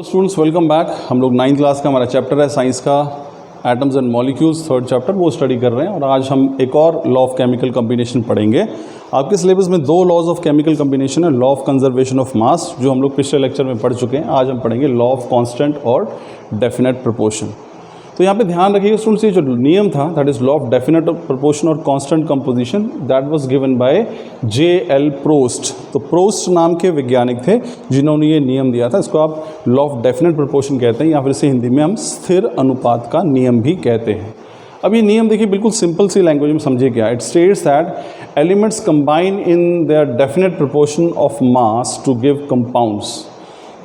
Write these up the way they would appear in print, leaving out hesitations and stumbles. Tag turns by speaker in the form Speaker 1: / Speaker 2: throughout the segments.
Speaker 1: Students welcome back. हम लोग 9th class का हमारा चैप्टर है साइंस का atoms and molecules, third chapter वो स्टडी कर रहे हैं। और आज हम एक और लॉ ऑफ केमिकल कॉम्बिनेशन पढ़ेंगे। आपके सिलेबस में दो लॉज ऑफ केमिकल कॉम्बिनेशन है, law of conservation of mass जो हम लोग पिछले लेक्चर में पढ़ चुके हैं। आज हम पढ़ेंगे लॉ ऑफ कांस्टेंट और डेफिनेट प्रोपोर्शन। तो यहाँ पे ध्यान रखिए स्टूडेंट्स, ये जो नियम था that is law of definite proportion और constant composition, that was given by J.L. Proust. तो प्रोस्ट नाम के वैज्ञानिक थे जिन्होंने ये नियम दिया था। इसको आप लॉ ऑफ डेफिनेट प्रोपोर्शन कहते हैं या फिर इसे हिंदी में हम स्थिर अनुपात का नियम भी कहते हैं। अब ये नियम देखिए बिल्कुल सिंपल सी लैंग्वेज में समझिए क्या। It states that elements combine in their definite proportion of mass to give compounds.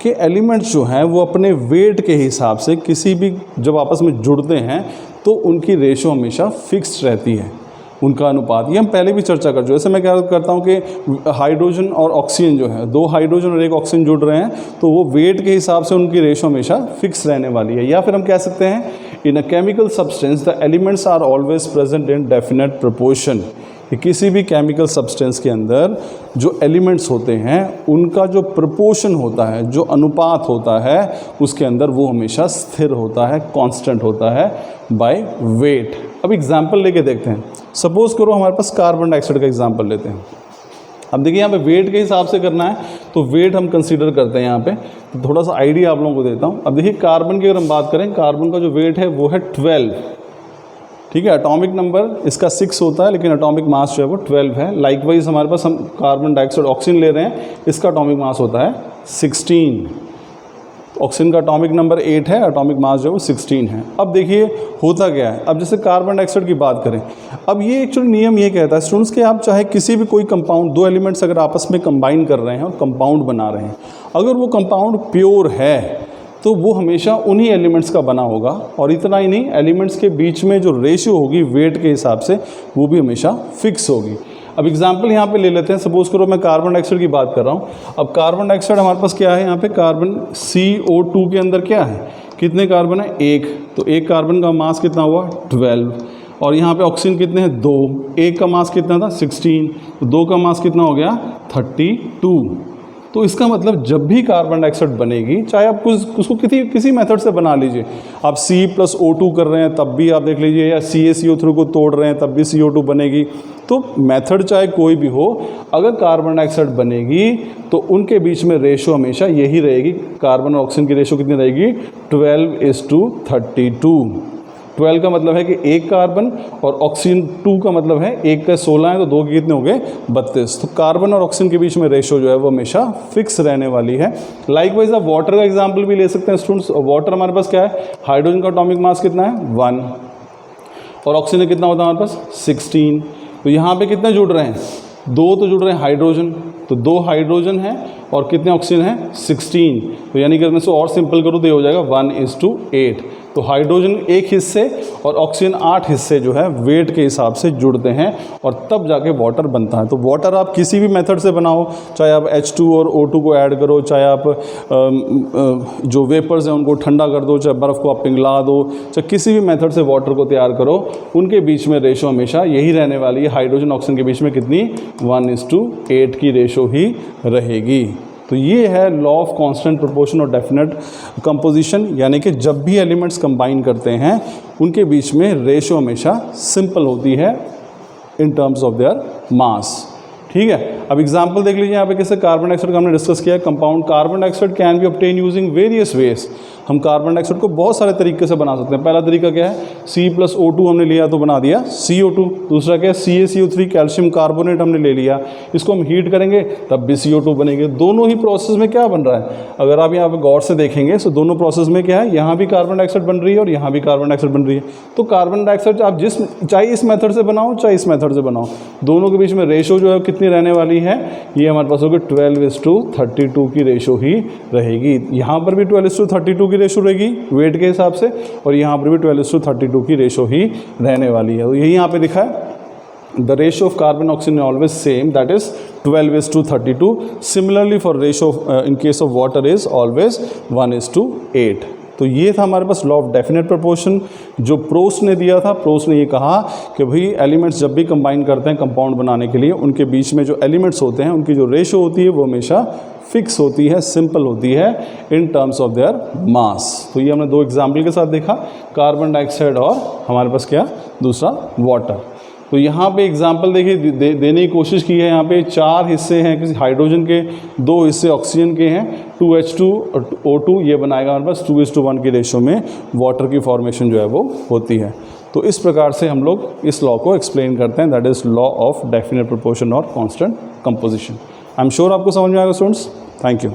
Speaker 1: कि एलिमेंट्स जो हैं वो अपने वेट के हिसाब से किसी भी जब आपस में जुड़ते हैं तो उनकी रेशो हमेशा फिक्स्ड रहती है, उनका अनुपात। ये हम पहले भी चर्चा कर चुके। जैसे मैं क्या करता हूँ कि हाइड्रोजन और ऑक्सीजन जो है, दो हाइड्रोजन और एक ऑक्सीजन जुड़ रहे हैं तो वो वेट के हिसाब से उनकी रेशो हमेशा फिक्स रहने वाली है। या फिर हम कह सकते हैं in a chemical substance the elements are always present in definite proportion. कि किसी भी केमिकल सब्सटेंस के अंदर जो एलिमेंट्स होते हैं उनका जो प्रोपोर्शन होता है, जो अनुपात होता है, उसके अंदर वो हमेशा स्थिर होता है, कांस्टेंट होता है बाय वेट। अब एग्जांपल लेके देखते हैं। सपोज करो हमारे पास कार्बन डाइऑक्साइड का एग्जांपल लेते हैं। अब देखिए यहाँ पे वेट के हिसाब से करना है तो वेट हम कंसीडर करते हैं यहाँ पे। तो थोड़ा सा आइडिया आप लोगों को देता हूँ। अब देखिए कार्बन की अगर हम बात करें, कार्बन का जो वेट है वो है 12। ठीक है, एटॉमिक नंबर इसका 6 होता है लेकिन एटॉमिक मास जो है वो 12 है। लाइकवाइज हमारे पास हम कार्बन डाइऑक्साइड ऑक्सीजन ले रहे हैं, इसका एटॉमिक मास होता है 16। ऑक्सीजन का एटॉमिक नंबर 8 है, एटॉमिक मास जो है वो 16 है। अब देखिए होता क्या है। अब जैसे कार्बन डाइऑक्साइड की बात करें, अब ये एक्चुअली नियम ये कहता है स्टूडेंट्स कि आप चाहे किसी भी कोई कंपाउंड, दो एलिमेंट्स अगर आपस में कंबाइन कर रहे हैं और कंपाउंड बना रहे हैं, अगर वो कंपाउंड प्योर है तो वो हमेशा उन्हीं एलिमेंट्स का बना होगा। और इतना ही नहीं, एलिमेंट्स के बीच में जो रेशियो होगी वेट के हिसाब से वो भी हमेशा फिक्स होगी। अब एग्जांपल यहाँ पे ले लेते हैं। सपोज करो मैं कार्बन डाइऑक्साइड की बात कर रहा हूँ। अब कार्बन डाइऑक्साइड हमारे पास क्या है, यहाँ पे कार्बन CO2 के अंदर क्या है, कितने कार्बन है, 1। तो एक कार्बन का मास कितना हुआ, 12। और यहाँ पे ऑक्सीजन कितने हैं, 2। एक का मास कितना था, 16। तो 2 का मास कितना हो गया, 32। तो इसका मतलब जब भी कार्बन डाइऑक्साइड बनेगी, चाहे आप उसको किसी मेथड से बना लीजिए, आप C+O2 कर रहे हैं तब भी आप देख लीजिए, या CaCO3 को तोड़ रहे हैं तब भी CO2 बनेगी। तो मेथड चाहे कोई भी हो, अगर कार्बन डाइऑक्साइड बनेगी तो उनके बीच में रेशो हमेशा यही रहेगी। कार्बन और ऑक्सीजन की रेशो कितनी रहेगी, 12:32। 12 का मतलब है कि एक कार्बन, और ऑक्सीजन 2 का मतलब है 1 का 16 है तो 2 के कितने हो गए, 32। तो कार्बन और ऑक्सीजन के बीच में रेशो जो है वो हमेशा फिक्स रहने वाली है। लाइकवाइज आप वाटर का एग्जांपल भी ले सकते हैं स्टूडेंट्स। वाटर हमारे पास क्या है, हाइड्रोजन का एटॉमिक मास कितना है, 1। और ऑक्सीजन कितना होता है हमारे पास, 16। तो यहाँ पे कितने जुड़ रहे हैं, 2 तो जुड़ रहे हैं हाइड्रोजन, तो 2 हाइड्रोजन है और कितने ऑक्सीजन है, 16। तो यानी कि अगर मैं इसको और सिंपल करूँ तो ये हो जाएगा 1:8। तो हाइड्रोजन 1 हिस्से और ऑक्सीजन 8 हिस्से जो है वेट के हिसाब से जुड़ते हैं और तब जाके वाटर बनता है। तो वाटर आप किसी भी मेथड से बनाओ, चाहे आप H2 और O2 को ऐड करो, चाहे आप जो वेपर्स हैं उनको ठंडा कर दो, चाहे बर्फ़ को आप पिघला दो, चाहे किसी भी मेथड से वाटर को तैयार करो, उनके बीच में रेशो हमेशा यही रहने वाली है। हाइड्रोजन ऑक्सीजन के बीच में कितनी, 1:8 की रेशो ही रहेगी। तो ये है लॉ ऑफ कांस्टेंट प्रोपोर्शन और डेफिनेट कंपोजिशन, यानी कि जब भी एलिमेंट्स कंबाइन करते हैं उनके बीच में रेशो हमेशा सिंपल होती है in terms of their mass. ठीक है, अब एग्जांपल देख लीजिए। यहाँ पे कैसे कार्बन डाइऑक्साइड का हमने डिस्कस किया है। Compound carbon dioxide can be obtain using various ways. हम कार्बन डाइऑक्साइड को बहुत सारे तरीके से बना सकते हैं। पहला तरीका क्या है, C+O2 हमने लिया तो बना दिया CO2। दूसरा क्या है, CaCO3 कैल्शियम कार्बोनेट हमने ले लिया, इसको हम हीट करेंगे तब भी CO2 बनेंगे। दोनों ही प्रोसेस में क्या बन रहा है, अगर आप यहाँ पे गौर से देखेंगे तो दोनों प्रोसेस में क्या है, यहाँ भी कार्बन डाइऑक्साइड बन रही है और यहाँ भी कार्बन डाइऑक्साइड बन रही है। तो कार्बन डाइऑक्साइड आप चाहे इस मेथड से बनाओ चाहे इस मेथड से बनाओ, दोनों के बीच में रेशो जो है कितनी रहने वाली है, ये हमारे पास होगी 12:32 की रेशो ही रहेगी। यहाँ पर भी 12:32 की रेशो रहेगी वेट के हिसाब से, और यहाँ पर भी 12:32 की रेशो ही रहने वाली है। तो यही यहाँ पे लिखा है, the ratio of carbon oxygen always same, that is 12:32. Similarly for ratio in case of water is always 1:8. तो ये था हमारे पास लॉ ऑफ डेफिनेट प्रोपोर्शन जो प्रोस्ट ने दिया था। प्रोस्ट ने ये कहा कि भाई एलिमेंट्स जब भी कंबाइन करते हैं कंपाउंड बनाने के लिए, उनके बीच में जो एलिमेंट्स होते हैं उनकी जो रेशो होती है वो हमेशा फिक्स होती है, सिंपल होती है in terms of their mass. तो ये हमने दो एग्जाम्पल के साथ देखा, कार्बन डाइऑक्साइड और हमारे पास क्या दूसरा वाटर। तो यहाँ पे एग्जाम्पल देखिए देने की कोशिश की है। यहाँ पे 4 हिस्से हैं किसी हाइड्रोजन के, 2 हिस्से ऑक्सीजन के हैं, 2H2 और O2 ये बनाएगा हमारे पास 2:1 की रेशो में वाटर की फॉर्मेशन जो है वो होती है। तो इस प्रकार से हम लोग इस लॉ को एक्सप्लेन करते हैं, that is law of definite proportion और constant composition. I am sure आपको समझ में आएगा स्टूडेंट्स। Thank you.